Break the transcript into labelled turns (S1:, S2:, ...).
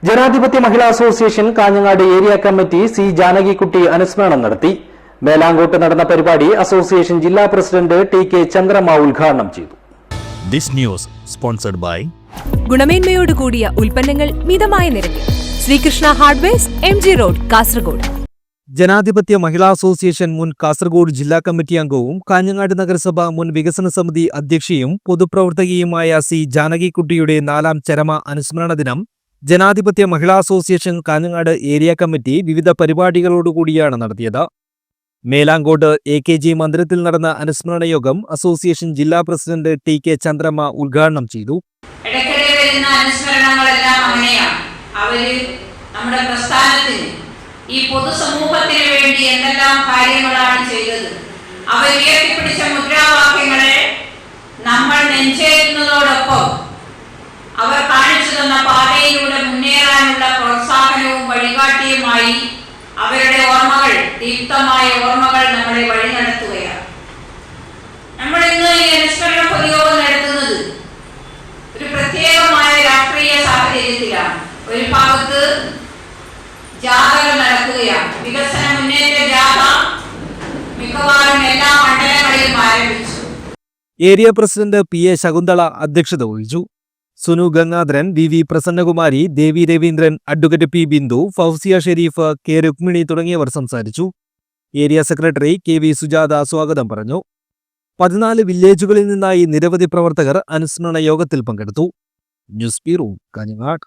S1: ജനാധിപത്യ മഹിളാ association Kanhangad area committee C Janakikutty അനുസ്മരണം നടത്തി. മേലാങ്കോട്ട് നടന്ന പരിപാടി അസോസിയേഷൻ ജില്ലാ പ്രസിഡന്റ് ടി കെ ചന്ദ്രമ്മ ഉദ്ഘാടനം ചെയ്തു.
S2: ഗുണമേന്മയോട് കൂടിയ ഉൽപ്പന്നങ്ങൾ മിതമായ നിരക്കിൽ Srikrishna hardwares, MG road, Kasaragod.
S3: Janadhipathya മഹിളാ അസോസിയേഷൻ മുൻ കാസർഗോഡ് ജില്ലാ കമ്മിറ്റി അംഗവും കാഞ്ഞങ്ങാട് നഗരസഭ മുൻ വികസന സമിതി അധ്യക്ഷയും പൊതുപ്രവർത്തകയുമായ സി ജാനകിക്കുട്ടിയുടെ 4ാം ചരമ അനുസ്മരണ ദിനം ജനാധിപത്യ മഹിളാ അസോസിയേഷൻ കാഞ്ഞങ്ങാട് ഏരിയ കമ്മിറ്റി വിവിധ പരിപാടികളോടുകൂടിയാണ് നടത്തിയത്. മേലാങ്കോട്ട് AKG മന്ദിരത്തിൽ നടന്ന അനുസ്മരണ യോഗം അസോസിയേഷൻ ജില്ലാ പ്രസിഡന്റ് ടി കെ ചന്ദ്രമ്മ ഉദ്ഘാടനം ചെയ്തു.
S4: നമ്മുടെ പ്രസ്ഥാനത്തിന് ഈ പൊതുസമൂഹത്തിന് വേണ്ടി എന്തെല്ലാം കാര്യങ്ങളാണ് ചെയ്തത്, അവർ ഉയർത്തിപ്പിടിച്ച മുദ്രാവാക്യങ്ങളെ നമ്മൾ നെഞ്ചേറ്റുന്നതോടൊപ്പം അവർ കാണിച്ചു തന്ന പാതയിലൂടെ മുന്നേറാനുള്ള പ്രോത്സാഹനവും വഴികാട്ടിയുമായി അവരുടെ ഓർമ്മകൾ, ദീപ്തമായ ഓർമ്മകൾ നമ്മളെ വഴി നടത്തുകയാണ്. നമ്മൾ ഇന്ന് ഈ അനുസ്മരണ പൊതുയോഗം നടത്തുന്നത് ഒരു പ്രത്യേകമായ രാഷ്ട്രീയ സാഹചര്യത്തിലാണ്. ഒരു ഭാഗത്ത് ജാഥകൾ നടക്കുകയാണ്. വികസന മുന്നേറ്റ ജാഥ മിക്കവാറും എല്ലാ മണ്ഡലങ്ങളിലും ആരംഭിച്ചു.
S3: ഏരിയ പ്രസിഡന്റ് PA ശകുന്തള അധ്യക്ഷത വഹിച്ചു. Sunu Gangadharan, VV Prasannakumari, Devi Raveendran, advocate P Bindu, Fousiya Shareef, K Rukmini തുടങ്ങിയവർ സംസാരിച്ചു. ഏരിയ സെക്രട്ടറി KV സുജാത സ്വാഗതം പറഞ്ഞു. 14 വില്ലേജുകളിൽ നിന്നായി നിരവധി പ്രവർത്തകർ അനുസ്മരണ യോഗത്തിൽ പങ്കെടുത്തു. News bureau, Kanhangad.